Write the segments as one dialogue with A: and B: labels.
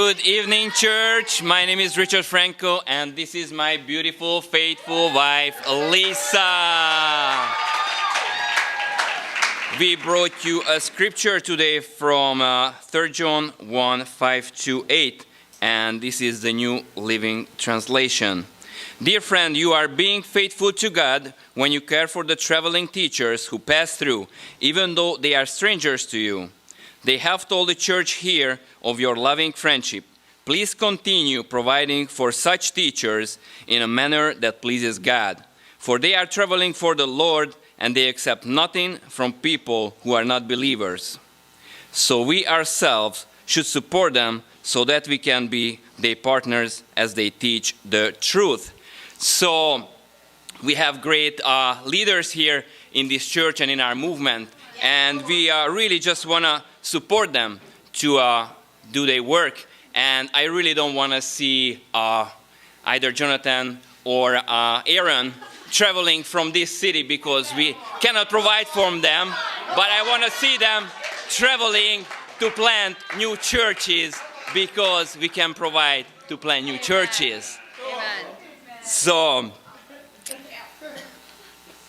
A: Good evening, church. My name is Frankó, and this is my beautiful, faithful wife, Lisa. We brought you a scripture today from 3 John 1, 5-8, and this is the New Living Translation. Dear friend, you are being faithful to God when you care for the traveling teachers who pass through, even though they are strangers to you. They have told the church here of your loving friendship. Please continue providing for such teachers in a manner that pleases God. For they are traveling for the Lord, and they accept nothing from people who are not believers. So we ourselves should support them so that we can be their partners as they teach the truth. So we have great leaders here in this church and in our movement, and we really just want to support them to do their work. And I really don't want to see either Jonathan or Aaron traveling from this city because we cannot provide for them. But I want to see them traveling to plant new churches because we can provide to plant new churches.
B: Amen.
A: So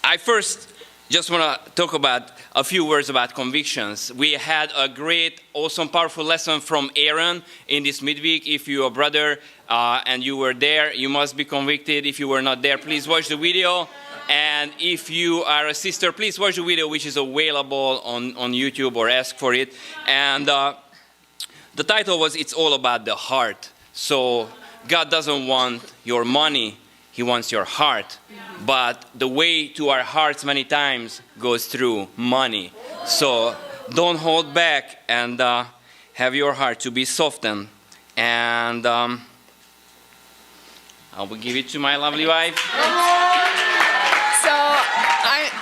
A: I first just want to talk about a few words about convictions. We had a great, awesome, powerful lesson from Aaron in this midweek. If you're a brother and you were there, you must be convicted. If you were not there, please watch the video. And if you are a sister, please watch the video, which is available on YouTube, or ask for it. And the title was, It's All About the Heart. So God doesn't want your money. He wants your heart. But the way to our hearts many times goes through money. So don't hold back and have your heart to be softened. And I will give it to my lovely wife.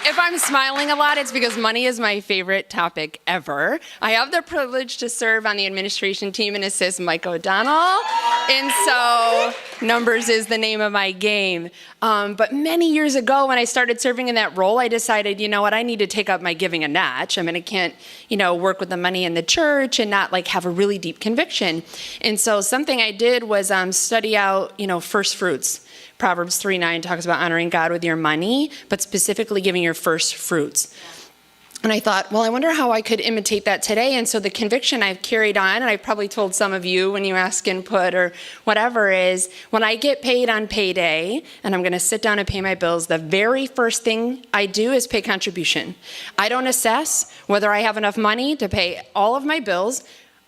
B: If I'm smiling a lot, it's because money is my favorite topic ever. I have the privilege to serve on the administration team and assist Mike O'Donnell. And so numbers is the name of my game. But many years ago when I started serving in that role, I decided, you know what, I need to take up my giving a notch. I mean, I can't, work with the money in the church and not have a really deep conviction. And so something I did was study out, first fruits. Proverbs 3:9 talks about honoring God with your money, but specifically giving your first fruits. And I thought, well, I wonder how I could imitate that today. And so the conviction I've carried on, and I probably told some of you when you ask input or whatever, is when I get paid on payday and I'm going to sit down and pay my bills, the very first thing I do is pay contribution. I don't assess whether I have enough money to pay all of my bills.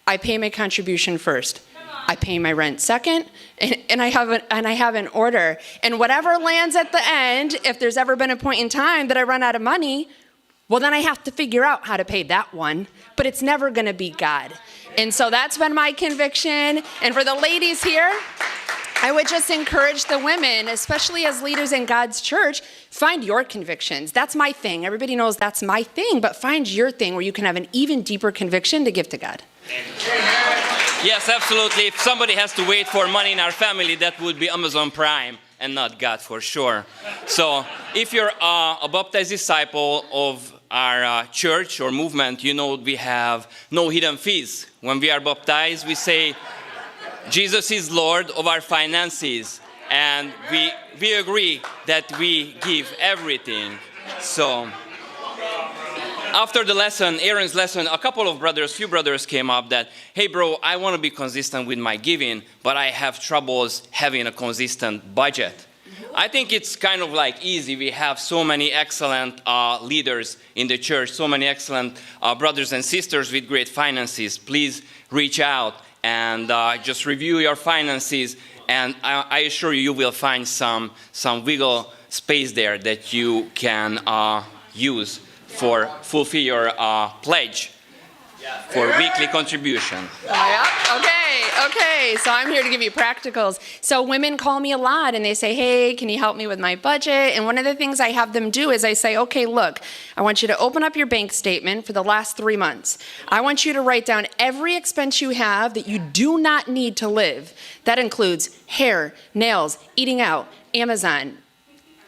B: I pay my contribution first. I pay my rent second, and I have an order. And whatever lands at the end, if there's ever been a point in time that I run out of money, well, then I have to figure out how to pay that one. But it's never going to be God. And so that's been my conviction. And for the ladies here, I would just encourage the women, especially as leaders in God's church, find your convictions. That's my thing. Everybody knows that's my thing, but find your thing where you can have an even deeper conviction to give to God.
A: Yes, absolutely. If somebody has to wait for money in our family, that would be Amazon Prime and not God for sure. So if you're a baptized disciple of our church or movement, we have no hidden fees. When we are baptized, we say, Jesus is Lord of our finances. And we agree that we give everything. So after the lesson, Aaron's lesson, few brothers came up that, hey bro, I want to be consistent with my giving, but I have troubles having a consistent budget. I think it's kind of easy. We have so many excellent leaders in the church, so many excellent brothers and sisters with great finances. Please reach out and just review your finances, and I assure you, you will find some wiggle space there that you can use for fulfill your pledge for weekly contribution.
B: Okay. So I'm here to give you practicals. So women call me a lot and they say, hey, can you help me with my budget? And one of the things I have them do is I say, okay, look, I want you to open up your bank statement for the last 3 months. I want you to write down every expense you have that you do not need to live. That includes hair, nails, eating out, Amazon,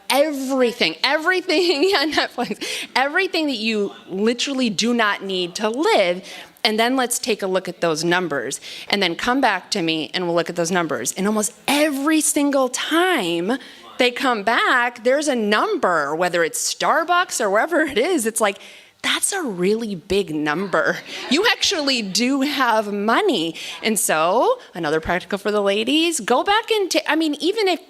B: everything on Netflix, everything that you literally do not need to live. And then let's take a look at those numbers. And then come back to me and we'll look at those numbers. And almost every single time they come back, there's a number, whether it's Starbucks or wherever it is. It's like, that's a really big number. You actually do have money. And so, another practical for the ladies, go back and even if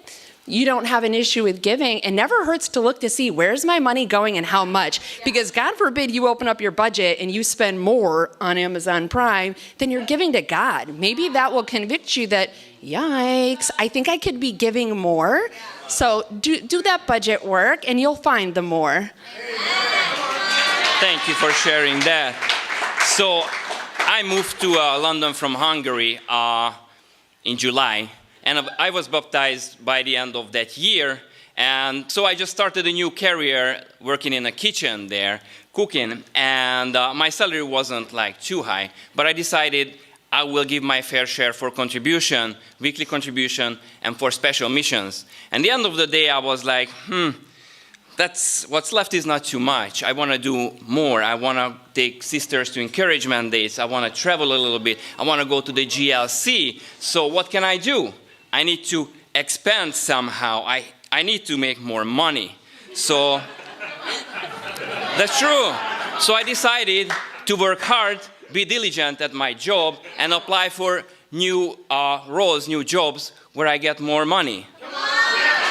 B: you don't have an issue with giving, it never hurts to look to see where's my money going and how much. Because God forbid you open up your budget and you spend more on Amazon Prime than you're giving to God. Maybe that will convict you that, yikes, I think I could be giving more. So do that budget work and you'll find the more.
A: Thank you for sharing that. So I moved to London from Hungary in July, and I was baptized by the end of that year. And so I just started a new career working in a kitchen there, cooking, and my salary wasn't like too high, but I decided I will give my fair share for contribution, weekly contribution, and for special missions. And at the end of the day, I was like, that's what's left is not too much. I want to do more. I want to take sisters to encouragement days. I want to travel a little bit. I want to go to the GLC. So what can I do? I need to expand somehow. I need to make more money. So that's true. So I decided to work hard, be diligent at my job, and apply for new roles, new jobs where I get more money.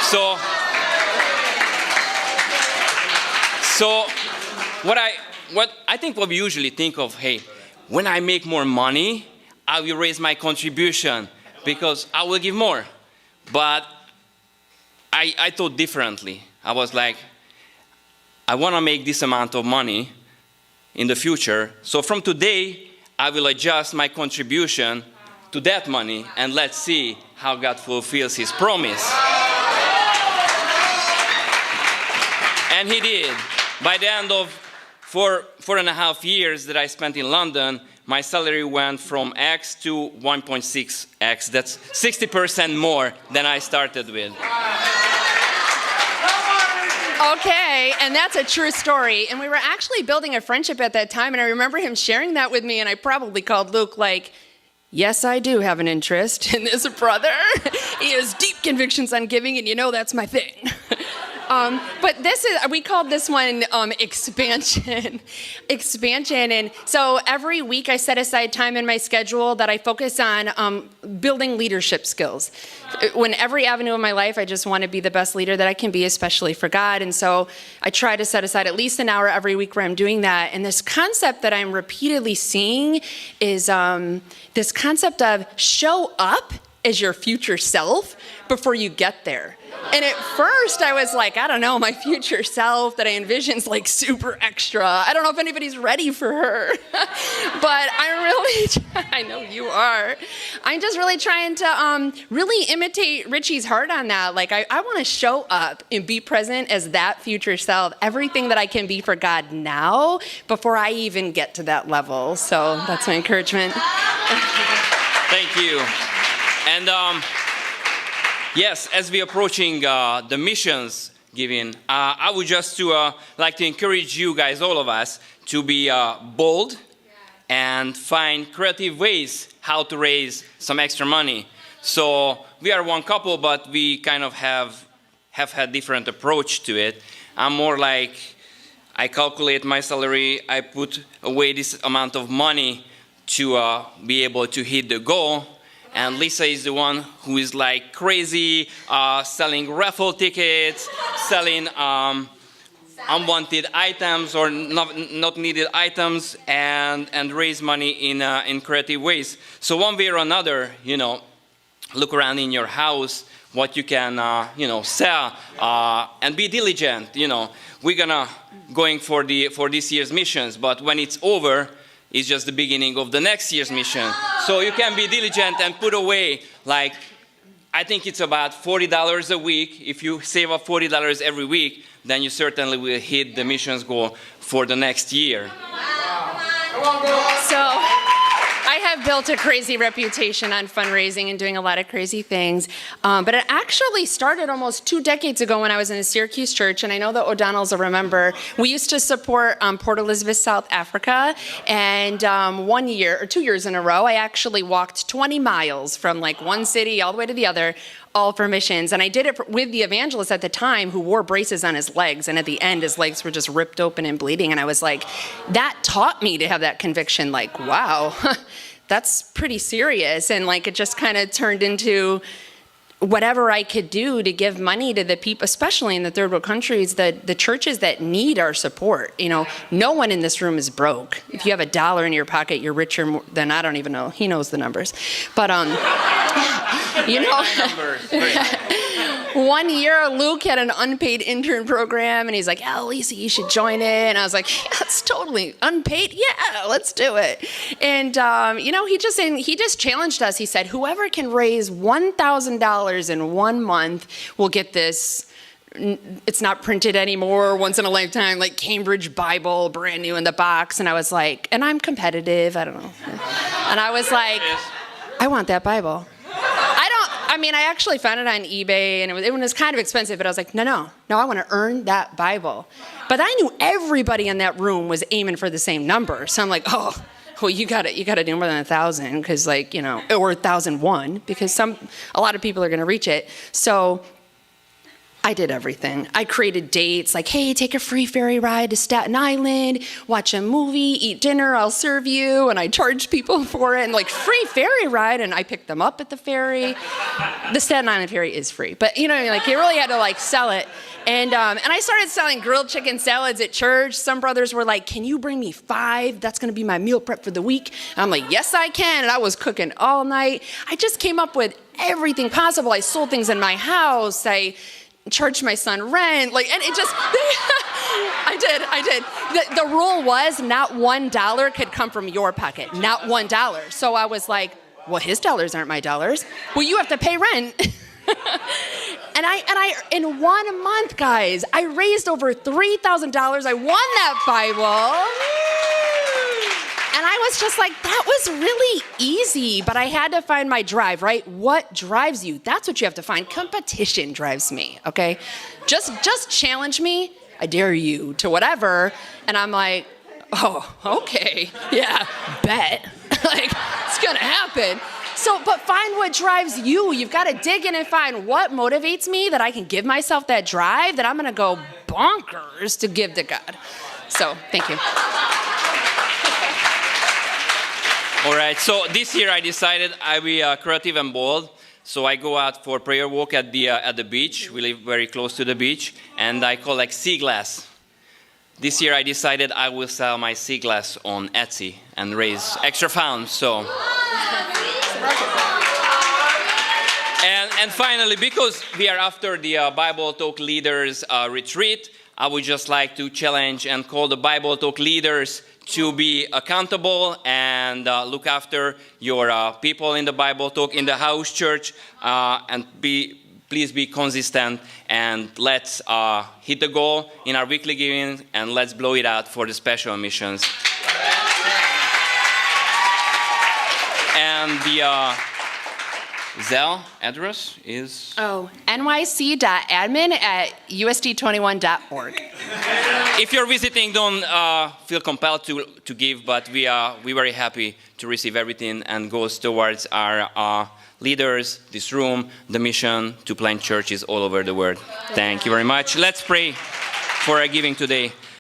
A: So what I think what we usually think of, hey, when I make more money, I will raise my contribution because I will give more. But I thought differently. I was like, I want to make this amount of money in the future. So from today, I will adjust my contribution to that money and let's see how God fulfills his promise. And he did. By the end of 4.5 years that I spent in London, my salary went from X to 1.6X. That's 60% more than I started with.
B: Okay, and that's a true story. And we were actually building a friendship at that time, and I remember him sharing that with me, and I probably called Luke like, yes, I do have an interest in this brother. He has deep convictions on giving, and that's my thing. But we called this one expansion. And so every week I set aside time in my schedule that I focus on building leadership skills. When every avenue of my life, I just want to be the best leader that I can be, especially for God. And so I try to set aside at least an hour every week where I'm doing that. And this concept that I'm repeatedly seeing is this concept of show up as your future self before you get there. And at first I was like, I don't know, my future self that I envision's like super extra. I don't know if anybody's ready for her. But I know you are. I'm just really trying to really imitate Ricci's heart on that. Like I want to show up and be present as that future self, everything that I can be for God now before I even get to that level. So that's my encouragement.
A: Thank you. And yes, as we're approaching the missions giving, I would just like to encourage you guys, all of us, to be bold and find creative ways how to raise some extra money. So we are one couple, but we kind of have had different approach to it. I'm more like, I calculate my salary, I put away this amount of money to be able to hit the goal. And Lisa is the one who is like crazy, selling raffle tickets, selling unwanted items or not needed items, and raise money in creative ways. So one way or another, look around in your house, what you can, sell, and be diligent. We're going for this year's missions, but when it's over, it's just the beginning of the next year's mission. So you can be diligent and put away, like, I think it's about $40 a week. If you save up $40 every week, then you certainly will hit the missions goal for the next year.
B: So I have built a crazy reputation on fundraising and doing a lot of crazy things. But it actually started almost 2 decades ago when I was in a Syracuse church, and I know the O'Donnells will remember. We used to support Port Elizabeth, South Africa, and 1 year or 2 years in a row, I actually walked 20 miles from like one city all the way to the other, all for missions. And I did it with the evangelist at the time who wore braces on his legs. And at the end, his legs were just ripped open and bleeding. And I was like, that taught me to have that conviction, like, wow, that's pretty serious. And like, it just kind of turned into whatever I could do to give money to the people, especially in the third world countries, the churches that need our support. You know, no one in this room is broke. If you have $1 in your pocket, you're richer than, I don't even know. He knows the numbers. But, you know, 1 year Luke had an unpaid intern program, and he's like, "Oh, Lisa, you should join it." And I was like, "Yeah, it's totally unpaid. Yeah, let's do it." And you know, he just challenged us. He said, "Whoever can raise $1,000 in 1 month will get this." It's not printed anymore, once in a lifetime, like Cambridge Bible, brand new in the box. And I was like, and I'm competitive, I don't know. And I was like, I want that Bible. I mean, I actually found it on eBay, and it was kind of expensive, but I was like, no, I want to earn that Bible. But I knew everybody in that room was aiming for the same number. So I'm like, oh, well, you got to do more than 1,000, because like, you know, or 1,001, because a lot of people are going to reach it. So I did everything. I created dates like, hey, take a free ferry ride to Staten Island, watch a movie, eat dinner, I'll serve you. And I charged people for it, and like, free ferry ride. And I picked them up at the ferry. The Staten Island ferry is free, but you know, like, you really had to like sell it. And I started selling grilled chicken salads at church. Some brothers were like, "Can you bring me 5? That's going to be my meal prep for the week." And I'm like, "Yes, I can." And I was cooking all night. I just came up with everything possible. I sold things in my house. I charged my son rent, like, and it just, I did. The rule was not $1 could come from your pocket, not $1. So I was like, well, his dollars aren't my dollars. Well, you have to pay rent. And I, in 1 month, guys, I raised over $3,000. I won that Bible. And I was just like, that was really easy, but I had to find my drive, right? What drives you? That's what you have to find. Competition drives me, okay? Just challenge me, I dare you, to whatever. And I'm like, oh, okay, yeah, bet. Like, it's gonna happen. So, but find what drives you. You've got to dig in and find what motivates me, that I can give myself that drive, that I'm gonna go bonkers to give to God. So, thank you.
A: All right, so this year I decided I'll be creative and bold. So I go out for prayer walk at the beach. We live very close to the beach, and I collect sea glass. This year I decided I will sell my sea glass on Etsy and raise extra funds. So, and finally, because we are after the Bible Talk Leaders retreat, I would just like to challenge and call the Bible Talk leaders to be accountable and look after your people in the Bible Talk, in the house church, and please be consistent, and let's hit the goal in our weekly giving, and let's blow it out for the special missions. And the Zelle address is?
B: Oh, nyc.admin@usd21.org.
A: If you're visiting, don't feel compelled to give, but we're very happy to receive everything, and goes towards our leaders, this room, the mission to plant churches all over the world. Thank you very much. Let's pray for our giving today.